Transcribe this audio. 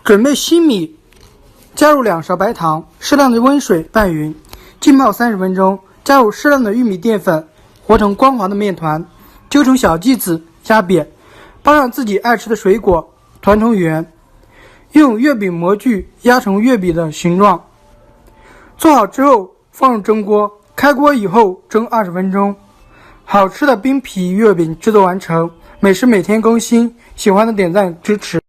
准备稀米，加入2勺白糖，适量的温水拌匀，浸泡30分钟，加入适量的玉米淀粉，和成光滑的面团，揪成小剂子，压扁，包上自己爱吃的水果，团成圆，用月饼模具压成月饼的形状。做好之后放入蒸锅，开锅以后蒸20分钟。好吃的冰皮月饼制作完成，美食每天更新，喜欢的点赞支持。